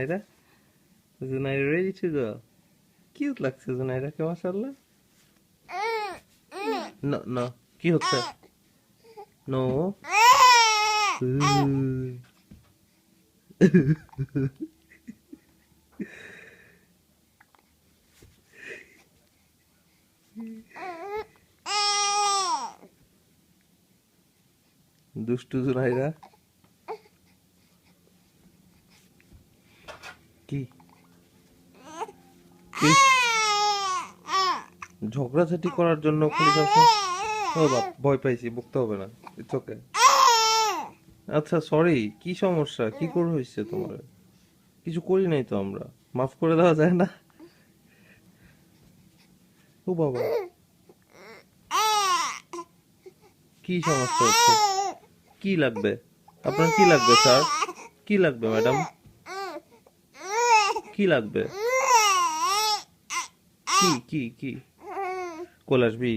Zunaira? Zunaira ready to go? Cute লাগছে Zunairaকে মাশাআল্লাহ। No, no. কি হচ্ছে? No. দুষ্টু Zunaira। কি কি ঝগড়াঝাটি করার জন্য খালি সবসময় ও বাপ ভয় পাইছি, বকতে হবে না, ইটস ওকে। আচ্ছা সরি, কি সমস্যা, কি করে হয়েছে তোমার? কিছু করি নাই তো আমরা, মাফ করে দেওয়া যায় না? ও বাবা, কি সমস্যা হচ্ছে? কি লাগবে আপনার? কি লাগবে স্যার? কি লাগবে ম্যাডাম? কি লাগবে? কি কি কি কোলে আসবি?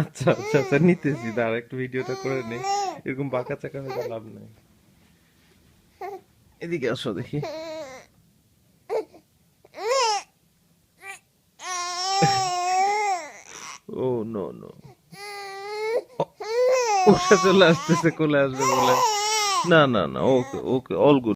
আচ্ছা আচ্ছা আচ্ছা, নিতেছি, তার একটু ভিডিওটা করে নে। এরকম বাঁকা চাকা হয়ে লাভ নাই। এদিকে আসো দেখি। ও নো নো, ওষা চলে আসতেছে কোলে আসবে বলে। না না না, ওকে ওকে, অল গুড।